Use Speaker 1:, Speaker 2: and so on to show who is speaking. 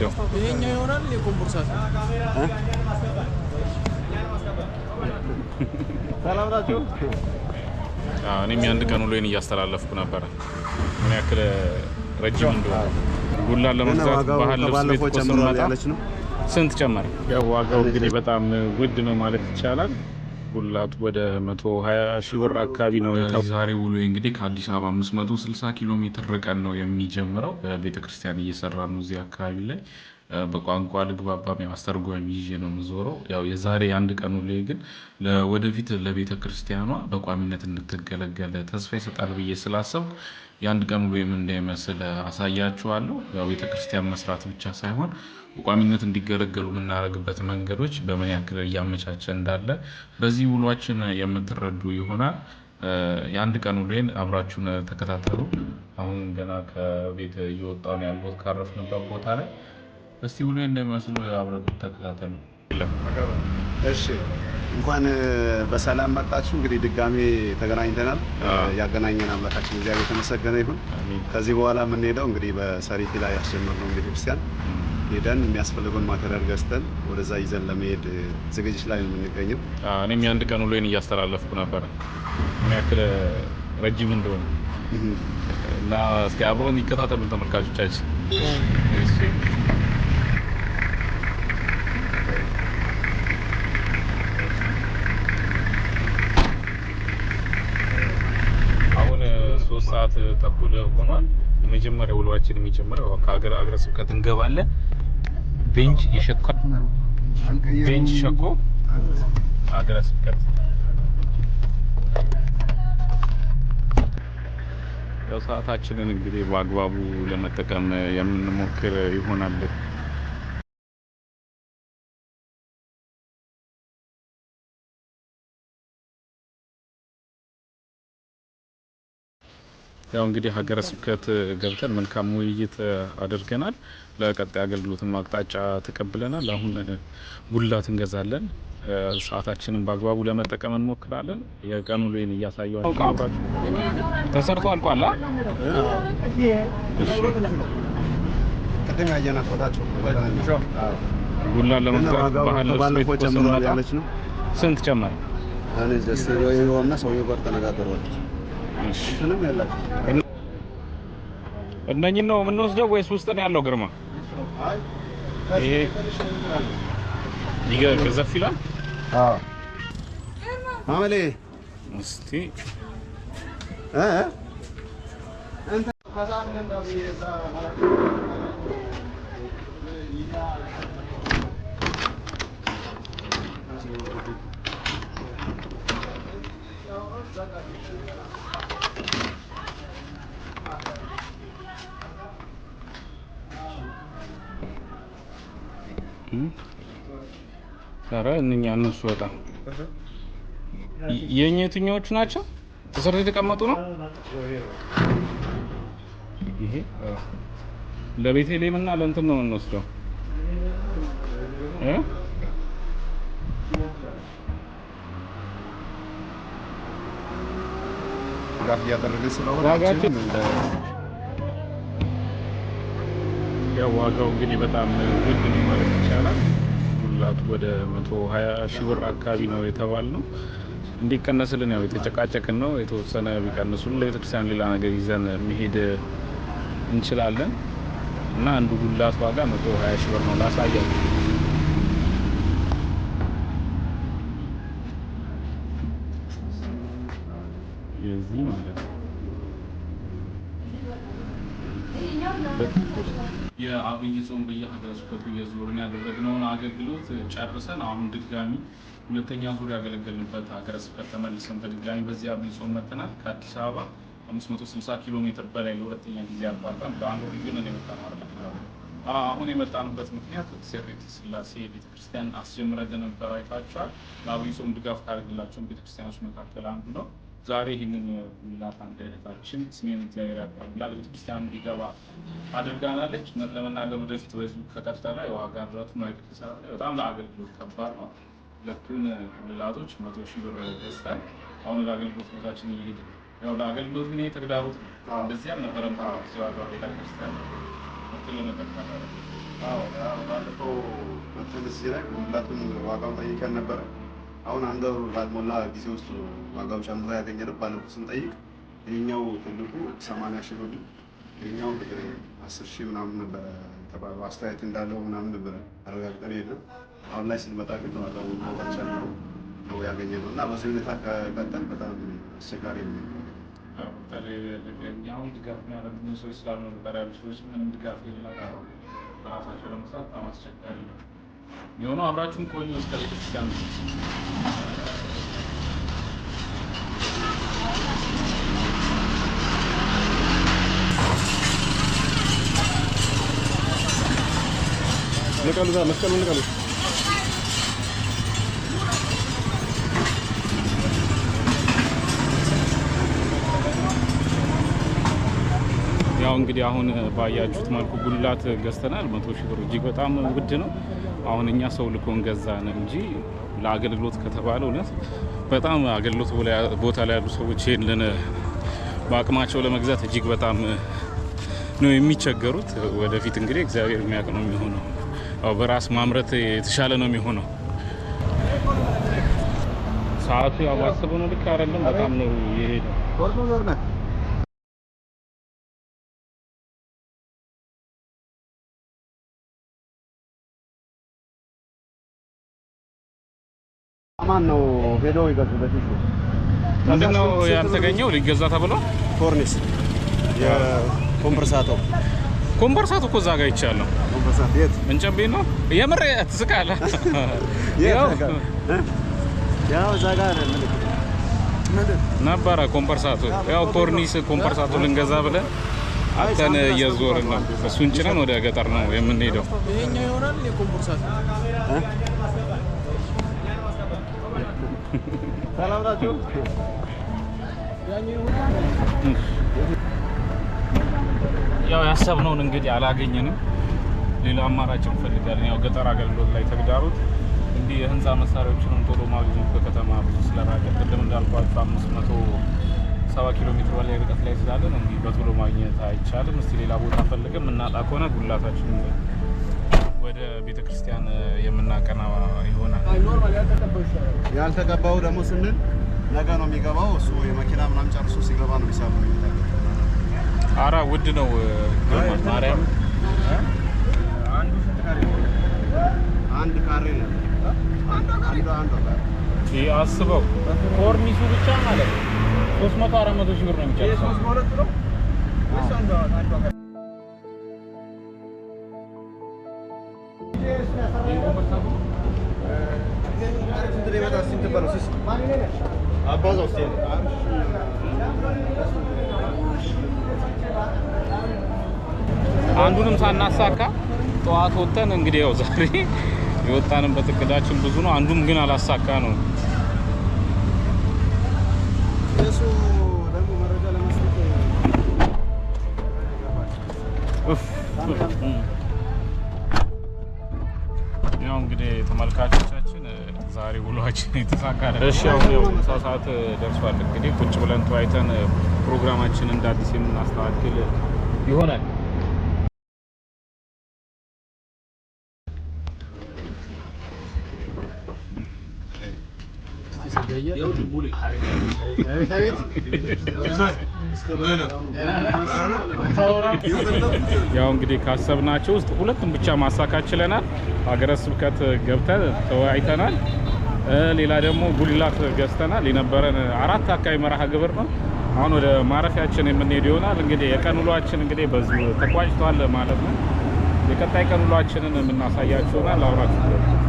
Speaker 1: የምንሄደው?
Speaker 2: ይሄኛው ይሆናል የኮምቦርሳት
Speaker 3: ሰላም ናችሁ?
Speaker 1: እኔም የአንድ ቀን ውሎዬን እያስተላለፍኩ ነበረ። ምን ያክል ረጅም እንደሆነ ጉላን ለመግዛት ባህል ልብስ ቤት እኮ ስንመጣ ስንት ጨመረ? ያው ዋጋው እንግዲህ በጣም ውድ ነው ማለት ይቻላል። ጉላቱ ወደ 120 ሺህ ብር አካባቢ ነው። ዛሬ ውሎዬ እንግዲህ ከአዲስ አበባ 560 ኪሎ ሜትር ርቀን ነው የሚጀምረው። ቤተክርስቲያን እየሰራ ነው እዚህ አካባቢ ላይ። በቋንቋ ልግባባም አስተርጓሚ ይዤ ነው የምዞረው። ያው የዛሬ አንድ ቀን ውሎዬ ግን ወደፊት ለቤተክርስቲያኗ በቋሚነት እንድትገለገል ተስፋ ይሰጣል ብዬ ስላሰብኩ የአንድ ቀን ውሎዬ ምን እንደሚመስል አሳያችኋለሁ። ያው ቤተክርስቲያን መስራት ብቻ ሳይሆን በቋሚነት እንዲገለገሉ የምናደርግበት መንገዶች በምን ያክል እያመቻቸ እንዳለ በዚህ ውሏችን የምትረዱ ይሆናል። የአንድ ቀን ውሎዬን አብራችሁን ተከታተሉ። አሁን ገና ከቤት እየወጣሁ ነው ያለሁት ካረፍንበት ቦታ ላይ። እስቲ ውሎዬ እንደሚመስል አብረን ተከታተሉ።
Speaker 3: እሺ እንኳን በሰላም መጣችሁ። እንግዲህ ድጋሜ ተገናኝተናል። ያገናኘን አምላካችን እግዚአብሔር የተመሰገነ ይሁን። ከዚህ በኋላ የምንሄደው እንግዲህ በሰሪፊ ላይ ያስጀመርነው ቤተክርስቲያን ሄደን የሚያስፈልገውን ማቴሪያል ገዝተን ወደዛ ይዘን ለመሄድ ዝግጅት ላይ ነው የምንገኘው።
Speaker 1: እኔም የአንድ ቀን ውሎዬን እያስተላለፍኩ ነበረ ምን ያክል ረጅም እንደሆነ እና እስኪ አብረን ይከታተሉ ተመልካቾቻችን። አሁን 3 ሰዓት ተኩል ሆኗል። የመጀመሪያ ውሏችን የሚጀምረው ከሀገረ ስብከት እንገባለን። ቤንች ሸኮ ሀገረ ስብከት። ያው ሰዓታችንን እንግዲህ በአግባቡ ለመጠቀም የምንሞክር ይሆናል። ያው እንግዲህ ሀገረ ስብከት ገብተን መልካም ውይይት አድርገናል። ለቀጣይ አገልግሎትም አቅጣጫ ተቀብለናል። አሁን ጉላት እንገዛለን። ሰዓታችንን በአግባቡ ለመጠቀም እንሞክራለን። የቀን ውሎዬን እያሳየኋችሁ ተሰርቶ አልቋል።
Speaker 3: ቅድም ያየናት ቦታቸው
Speaker 1: ጉላን ለመግዛት ባህል ልብስ ቤት ስንመጣ ስንት ጨመረ?
Speaker 3: ሰውየውና ሰውየው ጋር ተነጋገሯል።
Speaker 1: እነኚህን ነው የምንወስደው ወይስ ውስጥ ነው ያለው? ግርማ ይሄ ገዘፍ ይላል።
Speaker 3: አመሌ
Speaker 1: እስቲ እነኛ እነሱ በጣም የኛዎቹ ናቸው ተሰርተው የተቀመጡ ነው። ይሄ ለቤተልሔም እና ለእንትን ነው የምንወስደው።
Speaker 3: ጋር እያደረግን ስለሆነ
Speaker 1: ያው ዋጋው እንግዲህ በጣም ውድ ነው ማለት ይቻላል። ጉላቱ ወደ 120 ሺህ ብር አካባቢ ነው የተባልነው። እንዲቀነስልን ያው የተጨቃጨቅን ነው። የተወሰነ ቢቀንሱልን ለቤተክርስቲያን ሌላ ነገር ይዘን መሄድ እንችላለን እና አንዱ ጉላት ዋጋ 120 ሺህ ብር ነው። ላሳያችሁ የዚህ ማለት ነው። የአብይ ጾም በየሀገረ ስብከቱ እየዞርን ያደረግነውን አገልግሎት ጨርሰን አሁን ድጋሚ ሁለተኛ ዙር ያገለገልንበት ሀገረ ስብከት ተመልሰን በድጋሚ በዚህ አብይ ጾም መጥተናል። ከአዲስ አበባ 560 ኪሎ ሜትር በላይ ለሁለተኛ ጊዜ አቋርጠን በአንድ ወር ግን የመጣነው አይደለም። አሁን የመጣንበት ምክንያት ሴሬት ስላሴ ቤተክርስቲያን አስጀምረን ነበር፣ አይታችኋል። ለአብይ ጾም ድጋፍ ካደረግላቸው ቤተክርስቲያኖች መካከል አንዱ ነው። ዛሬ ይህንን ጉላት አንድ እህታችን ስሜን እግዚአብሔር ያቀርብላል ቤተክርስቲያን እንዲገባ አድርጋናለች። ለመናገር ወደፊት በዚሁ ከቀጠለ የዋጋ ንረቱ በጣም ለአገልግሎት ከባድ ነው። ሁለቱን ጉልላቶች 100 ሺህ ብር ገዝተን አሁን ለአገልግሎት ቦታችን እየሄድን ያው ለአገልግሎት ግን ተግዳሮት እንደዚህ አልነበረም። ቤተክርስቲያን
Speaker 3: ባለፈው መተንስ ላይ ሁላቱም ዋጋውን ጠይቀን ነበረ። አሁን አንድ ወር ባልሞላ ጊዜ ውስጥ ዋጋው ጨምሮ ያገኘነው። ባለፈው ስንጠይቅ ይኸኛው ትልቁ 80 ሺህ ብር፣ ይኸኛው 10 ሺህ ምናምን ነበረ የተባለው። አስተያየት እንዳለው ምናምን ነበረ አረጋግጠን የለም። አሁን ላይ ስንመጣ ግን ዋጋው ጨምሮ ነው ያገኘነው እና በዚህ ሁኔታ ከቀጠል በጣም አስቸጋሪ ነው።
Speaker 1: አሁን ድጋፍ የሚያደርጉ ሰዎች ስላሉ ነበር ያሉ ሰዎች ምንም ድጋፍ የሌላቸው በራሳቸው ለመስራት በጣም አስቸጋሪ ነው የሆነው። አብራችሁን ቆዩ እስከ ቤተክርስቲያን
Speaker 3: ንቀሉታ መስቀሉ ንቀሉ።
Speaker 1: ያው እንግዲህ አሁን ባያችሁት መልኩ ጉልላት ገዝተናል። 100 ሺህ ብር እጅግ በጣም ውድ ነው። አሁን እኛ ሰው ልኮን ገዛን እንጂ ለአገልግሎት ከተባለ እውነት በጣም አገልግሎት ቦታ ላይ ያሉ ሰዎች ይሄንን በአቅማቸው ለመግዛት እጅግ በጣም ነው የሚቸገሩት። ወደፊት እንግዲህ እግዚአብሔር የሚያውቅ ነው የሚሆነው። ያው በራስ ማምረት የተሻለ ነው የሚሆነው። ሰዓቱ ያው ባሰበው ነው ልክ አይደለም። በጣም ነው የሄደው።
Speaker 3: ማን ነው ሄዶ ይገዙ በፊት
Speaker 1: ምንድነው ያልተገኘው ሊገዛ ተብሎ
Speaker 3: ኮርኒስ የኮምፕረሳቶ
Speaker 1: እኮ እዛ ጋር ይቻላል።
Speaker 3: ኮምፕረሳቶ የት
Speaker 1: እንጨቤ ነው የምር ትስቃለህ?
Speaker 3: ያው እዛ ጋር
Speaker 1: ነበረ ኮምፕረሳቶ። ያው ኮምፕረሳቶ ልንገዛ ብለን አተን እየዞርን ነው። እሱን ጭነን ወደ ገጠር ነው የምንሄደው።
Speaker 2: ይሄኛው ይሆናል የኮምፕረሳቶ
Speaker 3: ሰላም ናችሁ?
Speaker 1: ያው ያሰብነውን እንግዲህ አላገኘንም። ሌላ አማራጭ እንፈልጋለን። ያው ገጠር አገልግሎት ላይ ተግዳሮት እንዲህ የህንፃ መሳሪያዎችንም ቶሎ ማግኘት በከተማ ብዙ ስለራቀ ቅድም እንዳልኳችሁ 570 ኪሎ ሜትር በላይ ርቀት ላይ ስላለን እንዲህ በቶሎ ማግኘት አይቻልም። እስቲ ሌላ ቦታ ፈልገን የምናጣ ከሆነ ጉላታችን ወደ ቤተክርስቲያን የምናቀና ይሆናል።
Speaker 3: ያልተገባው ደግሞ ስንል ነገ ነው የሚገባው። እሱ የመኪና ምናምን ጨርሶ ሲገባ ነው ሂሳብ ነው የሚታገው።
Speaker 1: አራ ውድ ነው ማርያም።
Speaker 3: አንዱ ስንት ካሬ ነው? አንድ ካሬ ነው። አንዱ
Speaker 1: ይሄ አስበው ኮርኒሱ ብቻ ማለት ነው 300-400 ሺህ ብር ነው የሚጨርሰው። አንዱንም ሳናሳካ ጠዋት ወጥተን እንግዲህ ያው ዛሬ የወጣንበት እቅዳችን ብዙ ነው። አንዱም ግን አላሳካ ነው።
Speaker 3: እሱ ደግሞ መረጃ ለመስጠት
Speaker 1: ያው እንግዲህ ተመልካቾቻችን ዛሬ ውሏችን የተሳካ ነው። እሺ አሁን ያው ሰዓት ደርሷል። እንግዲህ ቁጭ ብለን ተወያይተን ፕሮግራማችንን እንደ አዲስ የምናስተካክል ይሆናል። ያው እንግዲህ ካሰብናቸው ውስጥ ሁለቱም ብቻ ማሳካት ችለናል። ሀገረ ስብከት ገብተን ተወያይተናል። ሌላ ደግሞ ጉልላት ገዝተናል። የነበረን 4 አካባቢ መርሃ ግብር ነው። አሁን ወደ ማረፊያችን የምንሄድ ይሆናል። እንግዲህ የቀን ውሏችን እንግዲህ በዚህ ተቋጭቷል ማለት ነው። የቀጣይ ቀን ውሏችንን የምናሳያችሁ ይሆናል። አብራችሁ